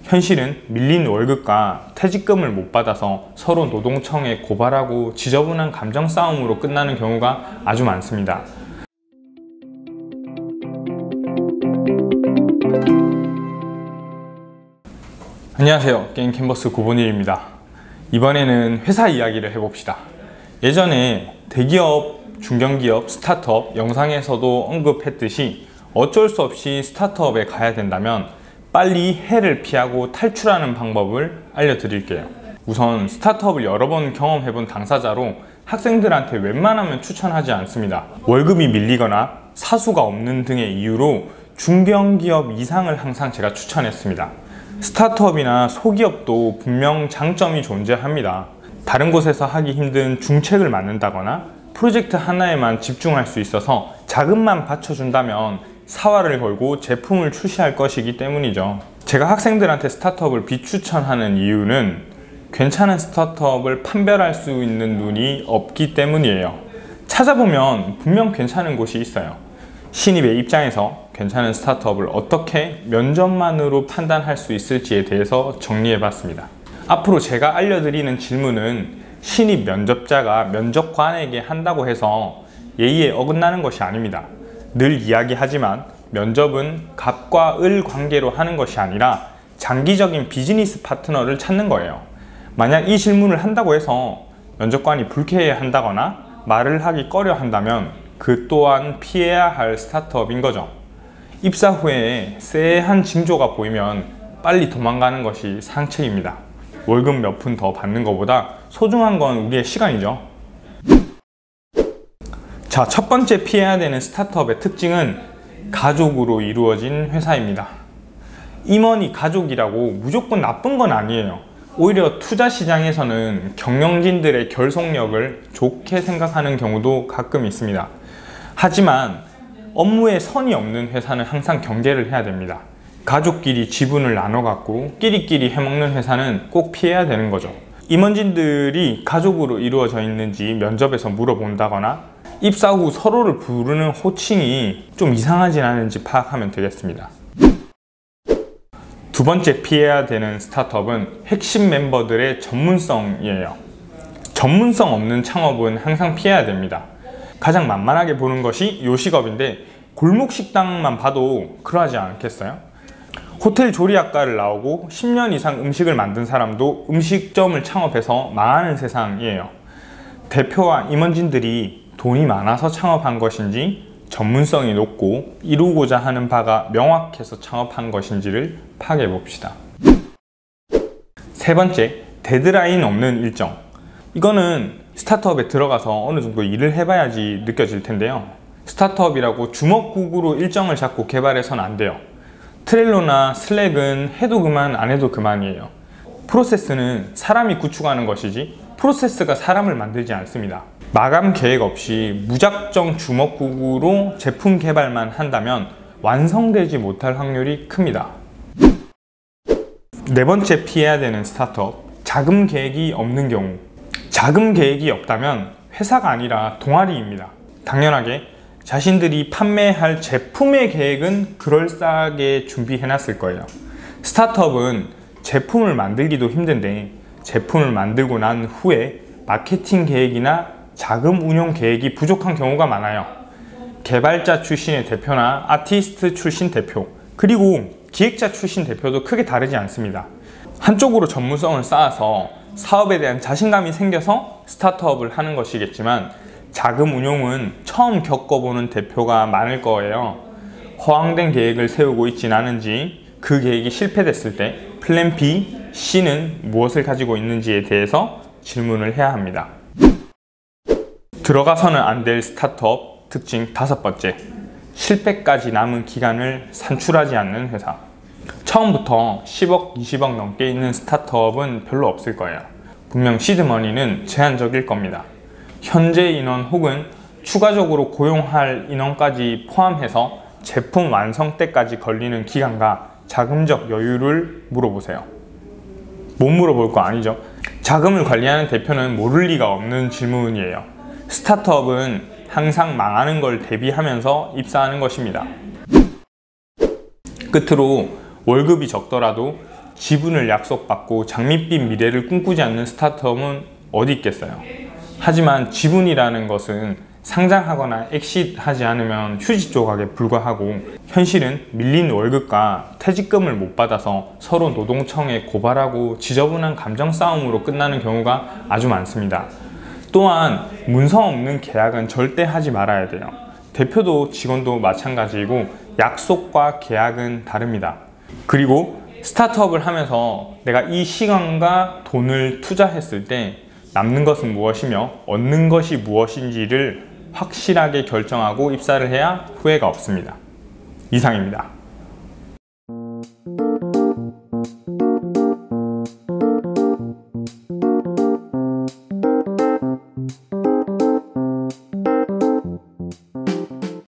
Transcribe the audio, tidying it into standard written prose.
현실은 밀린 월급과 퇴직금을 못 받아서 서로 노동청에 고발하고 지저분한 감정 싸움으로 끝나는 경우가 아주 많습니다. 안녕하세요, 게임 캔버스 9번일입니다. 이번에는 회사 이야기를 해봅시다. 예전에 대기업, 중견기업, 스타트업 영상에서도 언급했듯이 어쩔 수 없이 스타트업에 가야 된다면 빨리 해를 피하고 탈출하는 방법을 알려드릴게요. 우선 스타트업을 여러 번 경험해본 당사자로 학생들한테 웬만하면 추천하지 않습니다. 월급이 밀리거나 사수가 없는 등의 이유로 중견기업 이상을 항상 제가 추천했습니다. 스타트업이나 소기업도 분명 장점이 존재합니다. 다른 곳에서 하기 힘든 중책을 맡는다거나 프로젝트 하나에만 집중할 수 있어서 자금만 받쳐준다면 사활을 걸고 제품을 출시할 것이기 때문이죠. 제가 학생들한테 스타트업을 비추천하는 이유는 괜찮은 스타트업을 판별할 수 있는 눈이 없기 때문이에요. 찾아보면 분명 괜찮은 곳이 있어요. 신입의 입장에서 괜찮은 스타트업을 어떻게 면접만으로 판단할 수 있을지에 대해서 정리해봤습니다. 앞으로 제가 알려드리는 질문은 신입 면접자가 면접관에게 한다고 해서 예의에 어긋나는 것이 아닙니다. 늘 이야기하지만 면접은 갑과 을 관계로 하는 것이 아니라 장기적인 비즈니스 파트너를 찾는 거예요. 만약 이 질문을 한다고 해서 면접관이 불쾌해 한다거나 말을 하기 꺼려 한다면 그 또한 피해야 할 스타트업인 거죠. 입사 후에 쎄한 징조가 보이면 빨리 도망가는 것이 상책입니다. 월급 몇 푼 더 받는 것보다 소중한 건 우리의 시간이죠. 자, 첫 번째 피해야 되는 스타트업의 특징은 가족으로 이루어진 회사입니다. 임원이 가족이라고 무조건 나쁜 건 아니에요. 오히려 투자 시장에서는 경영진들의 결속력을 좋게 생각하는 경우도 가끔 있습니다. 하지만 업무에 선이 없는 회사는 항상 경계를 해야 됩니다. 가족끼리 지분을 나눠 갖고 끼리끼리 해먹는 회사는 꼭 피해야 되는 거죠. 임원진들이 가족으로 이루어져 있는지 면접에서 물어본다거나 입사 후 서로를 부르는 호칭이 좀 이상하진 않은지 파악하면 되겠습니다. 두 번째 피해야 되는 스타트업은 핵심 멤버들의 전문성이에요. 전문성 없는 창업은 항상 피해야 됩니다. 가장 만만하게 보는 것이 요식업인데 골목 식당만 봐도 그러하지 않겠어요? 호텔 조리학과를 나오고 10년 이상 음식을 만든 사람도 음식점을 창업해서 망하는 세상이에요. 대표와 임원진들이 돈이 많아서 창업한 것인지 전문성이 높고 이루고자 하는 바가 명확해서 창업한 것인지를 파악해 봅시다. 세 번째, 데드라인 없는 일정. 이거는 스타트업에 들어가서 어느 정도 일을 해봐야지 느껴질 텐데요. 스타트업이라고 주먹구구로 일정을 잡고 개발해서는 안 돼요. 트렐로나 슬랙은 해도 그만 안 해도 그만이에요. 프로세스는 사람이 구축하는 것이지 프로세스가 사람을 만들지 않습니다. 마감 계획 없이 무작정 주먹구구로 제품 개발만 한다면 완성되지 못할 확률이 큽니다. 네 번째 피해야 되는 스타트업, 자금 계획이 없는 경우. 자금 계획이 없다면 회사가 아니라 동아리입니다. 당연하게 자신들이 판매할 제품의 계획은 그럴싸하게 준비해놨을 거예요. 스타트업은 제품을 만들기도 힘든데 제품을 만들고 난 후에 마케팅 계획이나 자금 운용 계획이 부족한 경우가 많아요. 개발자 출신의 대표나 아티스트 출신 대표, 그리고 기획자 출신 대표도 크게 다르지 않습니다. 한쪽으로 전문성을 쌓아서 사업에 대한 자신감이 생겨서 스타트업을 하는 것이겠지만 자금 운용은 처음 겪어보는 대표가 많을 거예요. 허황된 계획을 세우고 있진 않은지, 그 계획이 실패됐을 때 플랜 B, C는 무엇을 가지고 있는지에 대해서 질문을 해야 합니다. 들어가서는 안 될 스타트업 특징 다섯 번째, 실패까지 남은 기간을 산출하지 않는 회사. 처음부터 10억, 20억 넘게 있는 스타트업은 별로 없을 거예요. 분명 시드머니는 제한적일 겁니다. 현재 인원 혹은 추가적으로 고용할 인원까지 포함해서 제품 완성 때까지 걸리는 기간과 자금적 여유를 물어보세요. 못 물어볼 거 아니죠. 자금을 관리하는 대표는 모를 리가 없는 질문이에요. 스타트업은 항상 망하는 걸 대비하면서 입사하는 것입니다. 끝으로 월급이 적더라도 지분을 약속받고 장밋빛 미래를 꿈꾸지 않는 스타트업은 어디 있겠어요. 하지만 지분이라는 것은 상장하거나 엑시트하지 않으면 휴지 조각에 불과하고, 현실은 밀린 월급과 퇴직금을 못 받아서 서로 노동청에 고발하고 지저분한 감정 싸움으로 끝나는 경우가 아주 많습니다. 또한 문서 없는 계약은 절대 하지 말아야 돼요. 대표도 직원도 마찬가지이고 약속과 계약은 다릅니다. 그리고 스타트업을 하면서 내가 이 시간과 돈을 투자했을 때 남는 것은 무엇이며 얻는 것이 무엇인지를 확실하게 결정하고 입사를 해야 후회가 없습니다. 이상입니다.